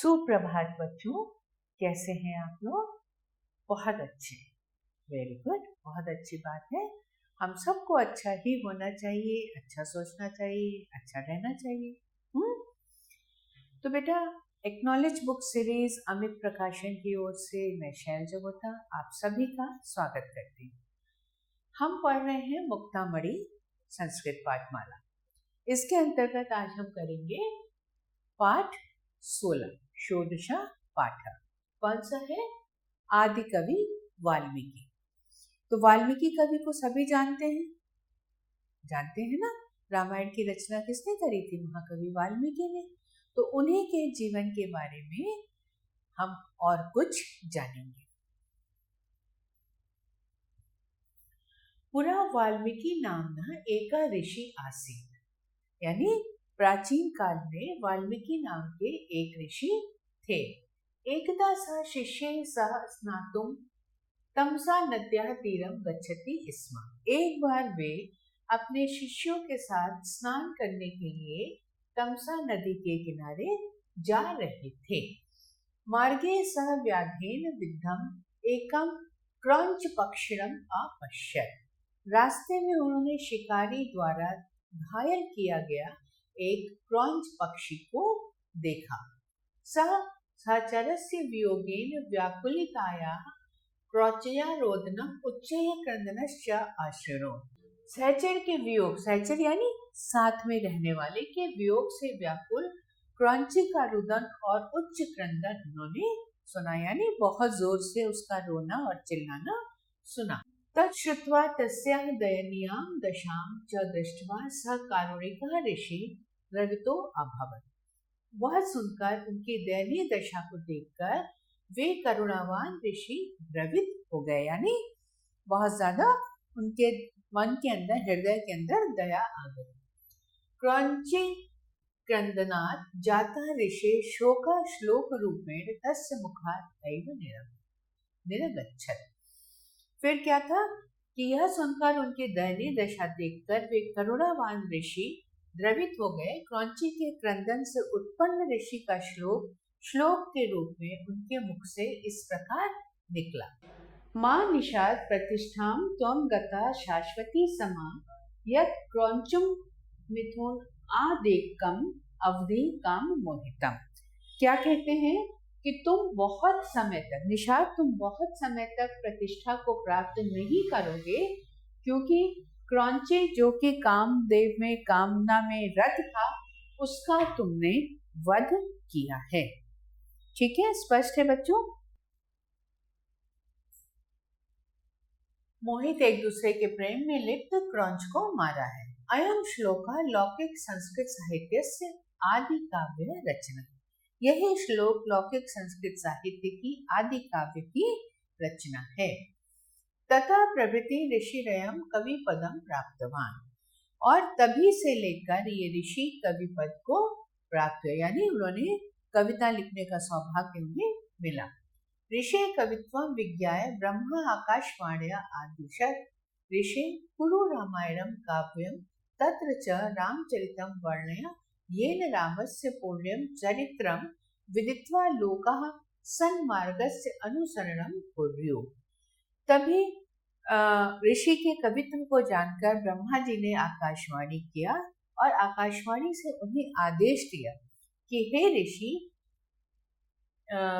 सुप्रभात बच्चों, कैसे हैं आप लोग? बहुत अच्छे। वेरी गुड, बहुत अच्छी बात है। हम सबको अच्छा ही होना चाहिए, अच्छा सोचना चाहिए, अच्छा रहना चाहिए। तो बेटा, एक्नॉलेज बुक सीरीज अमित प्रकाशन की ओर से मैं शैल जगोता आप सभी का स्वागत करती हूँ। हम पढ़ रहे हैं मुक्तामणि संस्कृत पाठमाला। इसके अंतर्गत आज हम करेंगे पाठ 16 षोडशा पाठ। कौन सा है? आदि कवि वाल्मीकि। तो वाल्मीकि कवि को सभी जानते हैं ना। रामायण की रचना किसने करी थी? महाकवि वाल्मीकि ने। तो उन्हीं के जीवन के बारे में हम और कुछ जानेंगे। पुरा वाल्मीकि नामना एका ऋषि आसीत्, यानी प्राचीन काल में वाल्मीकि नाम के एक ऋषि थे। एकदा सह शिष्य सह स्नातुम तमसा नद्याः तीरम गच्छति स्म। एक बार वे अपने शिष्यों के साथ स्नान करने के लिए तमसा नदी के किनारे जा रहे थे। मार्गे सह व्याघ्रेण विद्धम एकम क्रौंच पक्षिणम अपश्यत्। रास्ते में उन्होंने शिकारी द्वारा घायल किया गया एक क्रौंच पक्षी को देखा। सह सहचरस्य वियोगेन व्याकुलितायाः क्रौचया रोदनम उच्चैः क्रंदनश्च आश्रणो। सहचर के वियोग, सहचर यानी साथ में रहने वाले, के वियोग से व्याकुल क्रौंची का रुदन और उच्च क्रंदन उन्होंने सुना, यानी बहुत जोर से उसका रोना और चिल्लाना सुना। तच्छ्रुत्वा तस्याः दयनीयां दशां च दृष्ट्वा सः कारुणिकः ऋषि द्रवितो अभवत्। वह सुनकर उनकी दयनीय दशा को देखकर वे करुणावान ऋषि द्रवित हो गए, यानी बहुत ज्यादा उनके मन के अंदर, हृदय के अंदर दया आ गई। क्रौंचे क्रंदनात् जातः ऋषि शोक श्लोक रूपेण तस्य मुखात् एव निरगच्छत्। फिर क्या था कि यह सुनकर उनकी दयनीय दशा देखकर वे करुणावान ऋषि द्रवित हो गए। क्रौंची के क्रंदन से उत्पन्न ऋषि का श्लोक के रूप में उनके मुख से इस प्रकार निकला। मां निषाद प्रतिष्ठाम त्वं गता शाश्वती समा यत् क्रौंचुम मिथुन आदेकम अवधि काम मोहितम। क्या कहते हैं कि तुम बहुत समय तक, निषाद तुम बहुत समय तक प्रतिष्ठा को प्राप्त नहीं करोगे, क्योंकि क्रौंचे जो कि कामदेव में, कामना में रत था, उसका तुमने वध किया है। ठीक है, स्पष्ट है बच्चों? मोहित एक दूसरे के प्रेम में लिप्त क्रौंच को मारा है। अयम श्लोक लौकिक संस्कृत साहित्य से आदि काव्य रचना। यही श्लोक लौकिक संस्कृत साहित्य की आदि काव्य की रचना है। तथा प्रभृति ऋषिरयम कवि पदम प्राप्तवान, और तभी से लेकर ये ऋषि कवि पद को प्राप्त हुए, यानी उन्होंने कविता लिखने का सौभाग्य उन्हें मिला। ऋषि कवित्वं विज्ञाय ब्रह्म आकाशवाण्या आदिशत् ऋषि कुरु रामायणं काव्यं तत्र च रामचरितं वर्णय येन रामस्य पुण्यं चरित्रं विदित्वा लोकाः सन्मार्गस्य अनुसरणं कुर्युः। तभी ऋषि के कवित्व को जानकर ब्रह्मा जी ने आकाशवाणी किया और आकाशवाणी से उन्हें आदेश दिया कि हे ऋषि,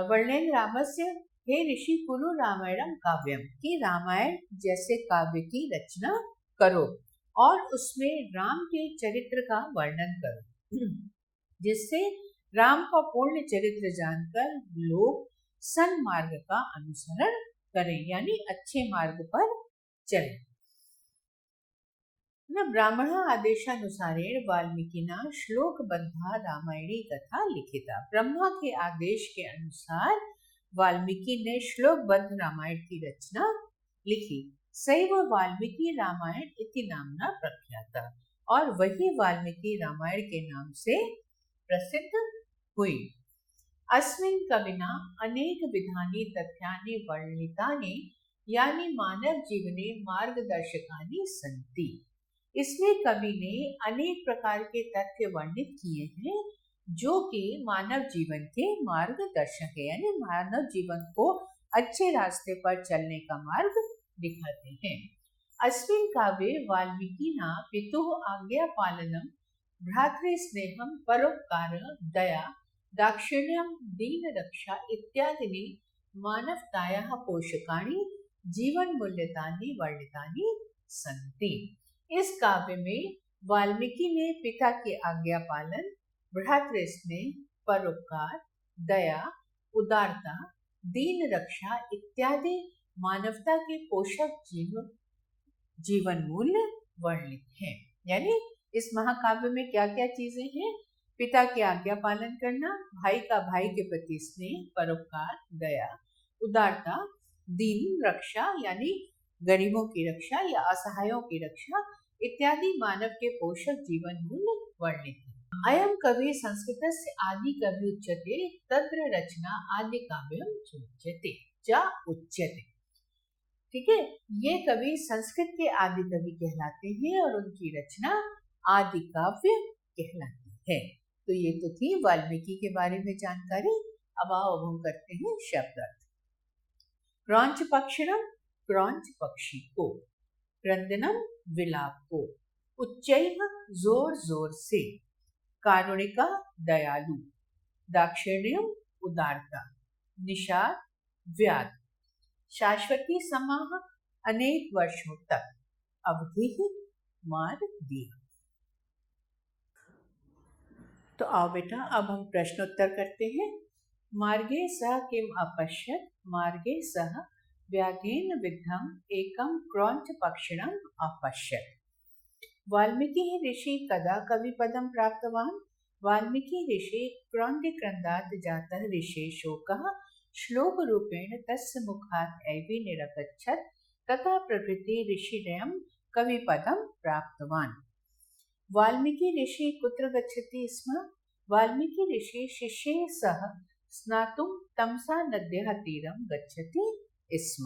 वर्णेन रामस्य, हे ऋषि कुरु रामायणं काव्यम, कि रामायण जैसे काव्य की रचना करो और उसमें राम के चरित्र का वर्णन करो, जिससे राम का पूर्ण चरित्र जानकर लोग सन्मार्ग का अनुसरण करें, यानी अच्छे मार्ग पर चलें। न ब्राह्मण आदेशानुसारेण वाल्मीकिना श्लोकबद्धा रामायणी कथा लिखिता। ब्रह्मा के आदेश के अनुसार वाल्मीकि ने श्लोकबद्ध रामायण की रचना लिखी। सैव वाल्मीकि रामायण इति नामना प्रख्याता, और वही वाल्मीकि रामायण के नाम से प्रसिद्ध हुई। अस्मिन् कविना अनेक विधानि तथ्यानि वर्णितानि यानी मानव जीवने मार्गदर्शकानि सन्ति। इसमें कवि ने अनेक प्रकार के तथ्य वर्णित किए हैं जो कि मानव जीवन के मार्गदर्शक है, यानी मानव जीवन को अच्छे रास्ते पर चलने का मार्ग दिखाते हैं। अस्मिन् काव्ये वाल्मीकिना पितुः आज्ञा पालनम भ्रातृस्नेहम परोपकारः दया दाक्षिण्यम दीन रक्षा इत्यादीनि मानवतायाः पोषकाणि जीवन मूल्यतानि वर्णितानि सन्ति। इस काव्य में वाल्मीकि ने पिता की आज्ञा पालन, भ्रातृ स्नेह, परोपकार, दया, उदारता, दीन रक्षा इत्यादि मानवता के पोषक जीवन मूल्य वर्णित हैं। यानी इस महाकाव्य में क्या क्या चीजें हैं? पिता की आज्ञा पालन करना, भाई का भाई के प्रति स्नेह, परोपकार, दया, उदारता, दीन रक्षा यानी गरीबों की रक्षा या असहायों की रक्षा इत्यादि मानव के पोषक जीवन मूल्य वर्णित है। अयम कवि संस्कृतस्य आदि कवि उच्यते तत्र रचना आदि काव्यम उच्यते जा उच्यते। ठीक है, ये कवि संस्कृत के आदि कवि कहलाते हैं और उनकी रचना आदि काव्य कहलाती है। तो ये तो थी वाल्मीकि के बारे में जानकारी। अब आओ हम करते हैं शब्द अर्थ। क्रौंच पक्षिणम, क्रौंच पक्षी को, क्रंदनम विलाप को, उच्चैः जोर जोर से, कारुणिका दयालु, दाक्षिण्यम उदारता, निषाद व्याध, शाश्वती समाह अनेक वर्षों तक, अवधि मार दिया। तो आओ बेटा अब हम प्रश्नोत्तर करते हैं। मार्गे सह किम अपश्यत, मार्गे सह व्याघ्रेण विद्धम एकम क्रौंच पक्षिणम अपश्यत। वाल्मीकि ऋषि कदा कविपदं प्राप्तवान्? वाल्मीकि ऋषि क्रौंचक्रंदात् जातः ऋषे शोकः श्लोक रूपेण तस्य मुखात् एव निरगच्छत्, तथा प्रभृति ऋषिरयं कविपदं प्राप्तवान्। वाल्मीकि ऋषि कुत्र गच्छति स्म? वाल्मीकि ऋषि शिष्यैः सह स्नातुं तमसा नद्याः तीरं गच्छति स्म।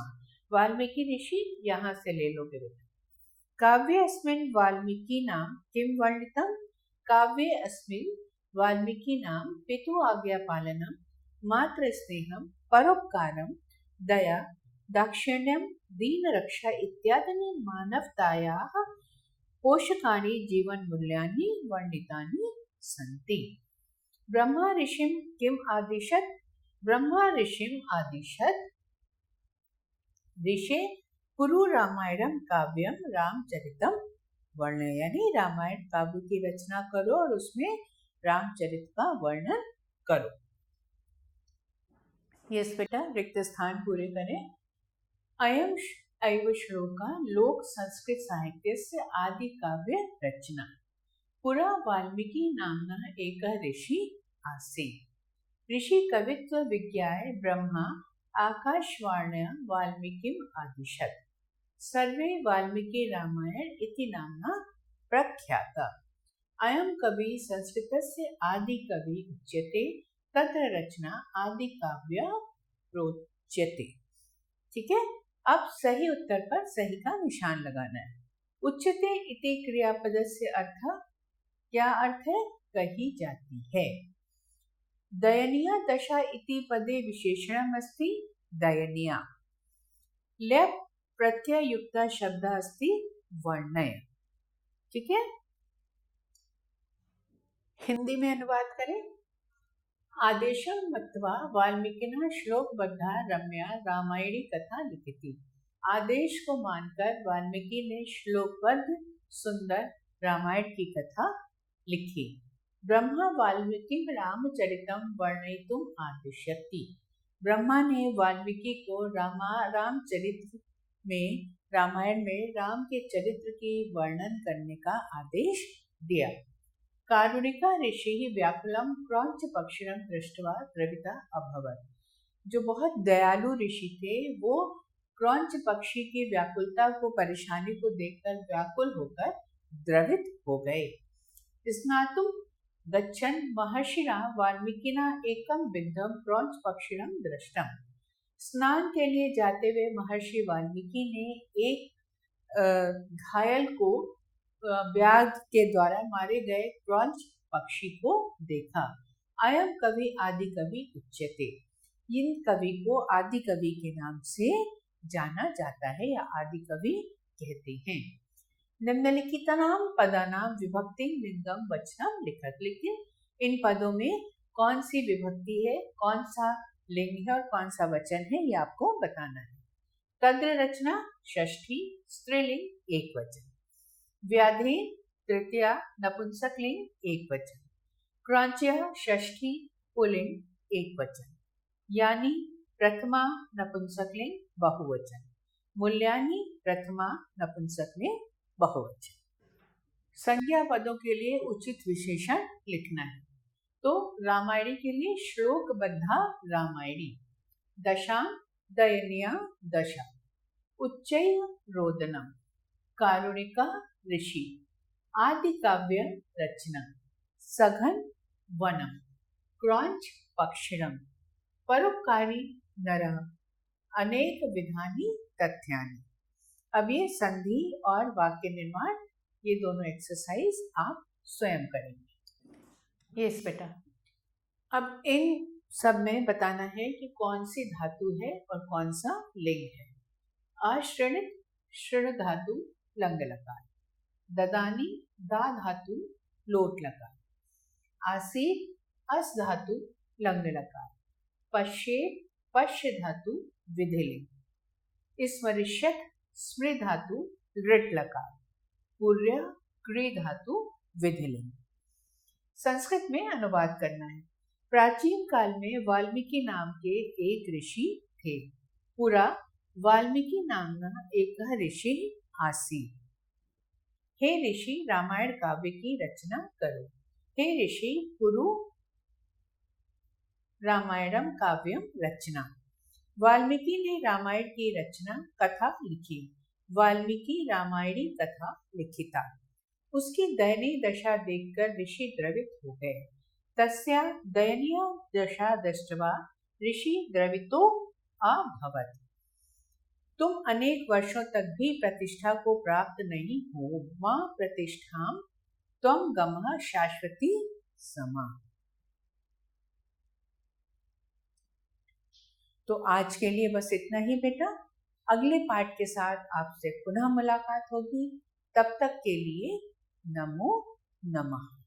वाल्मीकि ऋषि यहाँ से ले लोगे बेटा। काव्ये अस्मिन् वाल्मीकिनां किं वर्णितं? काव्ये अस्मिन् वाल्मीकिनां पितुः आज्ञापालनं, मातृस्नेहं, परोपकारं, दया, दाक्षिण्यं, दीनरक्षा इत्यादीनि मानवतायाः पोषकाणि जीवन मूल्यानि वर्णितानि सन्ति। ब्रह्मा ऋषिं किम आदिशत्? ब्रह्मा ऋषिं आदिशत् ऋषे कुरु रामायणम काव्यम रामचरितम वर्णय, यानी रामायण काव्य की रचना करो और उसमें रामचरित का वर्णन करो। यस बेटा, रिक्त स्थान पूरे करें। अयम एव श्लोका लोक संस्कृत साहित्यस्य आदि काव्य रचना। पुरा वाल्मीकि नाम्नः एकः ऋषि आसीत्। ऋषि कवित्व विज्ञाय ब्रह्मा आकाशवाण्या वाल्मीकिम् आदिशत्। सर्वे वाल्मीकि रामायण इति नाम्ना प्रख्याता। अयं कवि संस्कृतस्य आदि कवि उच्यते, तत्र रचना आदि काव्य प्रोच्यते। ठीक है, अब सही उत्तर पर सही का निशान लगाना है। उच्यते इति क्रियापदस्य अर्थ, क्या अर्थ है? कही जाती है। दयनीया दशा इति पदे विशेषणम् अस्ति दयनीया। लेप् प्रत्ययुक्त शब्द अस्ति वर्णय। ठीक है, हिंदी में अनुवाद करें। आदेशं मत्वा वाल्मीकिना श्लोकबद्धा रम्या रामायणी कथा लिखी। आदेश को मानकर वाल्मीकि ने श्लोकबद्ध सुंदर रामायण की कथा लिखी। ब्रह्मा वाल्मीकि रामचरितम वर्णयितुम आदिश्यति। ब्रह्मा ने वाल्मीकि को रामचरित में, रामायण में राम के चरित्र की वर्णन करने का आदेश दिया। कारुणिका ऋषि व्याकुलम क्रौंच पक्षिणं दृष्ट्वा द्रविता अभवत्। जो बहुत दयालु ऋषि थे वो क्रौंच पक्षी की व्याकुलता को, परेशानी को देखकर व्याकुल होकर द्रवित हो गए। स्नातुं गच्छन् महर्षिणा वाल्मीकिना एकं बिंदम क्रौंच पक्षिणं दृष्टम। स्नान के लिए जाते हुए महर्षि वाल्मीकि ने एक घायल को व्याध के द्वारा मारे गए क्रौंच पक्षी को देखा। अयम कवि आदि कवि उच्यते। इन कवि को आदि कवि के नाम से जाना जाता है या आदि कवि कहते हैं। निम्नलिखितानां पदानां विभक्ति लिंगम वचनम लिखत। लेकिन इन पदों में कौन सी विभक्ति है, कौन सा लिंग है और कौन सा वचन है, ये आपको बताना है। तद्र रचना षष्ठी स्त्रीलिंग एक वचन, व्याधीन तृतीया नपुंसकलिंग एक वचन, क्रौंच्य षष्ठी पुल्लिंग एक वचन, यानी प्रथमा नपुंसकलिंग बहुवचन, मूल्यानि प्रथमा नपुंसकलिंग बहुवचन। संज्ञा पदों के लिए उचित विशेषण लिखना है। तो रामायणी के लिए श्लोकबद्धा रामायणी, दशां दयनीया दशा, उच्चैः रोदनम, कारुणिका ऋषि, आदि काव्य रचना, सघन वनम, क्रौंच पक्षिणम, परोपकारी नरः, अनेक विधानी तथ्यानि। अब ये संधि और वाक्य निर्माण, ये दोनों एक्सरसाइज आप स्वयं करेंगे। यस बेटा, अब इन सब में बताना है कि कौन सी धातु है और कौन सा लिंग है। अश्रणित श्रण धातु लंग लकार, ददानी दा धातु लोट लकार, आसीत अस धातु लंग लकार, पश्येत पश्य धातु विधिलिंग, स्मरिष्यत स्मृ धातु लृट लकार, पूर्य क्री धातु विधिलिंग। संस्कृत में अनुवाद करना है। प्राचीन काल में वाल्मीकि नाम के एक ऋषि थे। पुरा वाल्मीकि नामना एक ऋषि आसीत्। हे ऋषि रामायण काव्य की रचना करो। हे ऋषि कुरु रामायणम काव्यम रचना। वाल्मीकि ने रामायण की रचना कथा लिखी। वाल्मीकि रामायणी कथा लिखिता। उसकी दयनीय दशा देखकर ऋषि द्रवित हो गए। तस्या दयनीय दशा दृष्ट्वा ऋषि द्रवितो अभवत्। तुम अनेक वर्षों तक भी प्रतिष्ठा को प्राप्त नहीं हो, मां प्रतिष्ठाम त्वं गमः शाश्वती समा। तो आज के लिए बस इतना ही बेटा। अगले पाठ के साथ आपसे पुनः मुलाकात होगी। तब तक के लिए नमो नमः।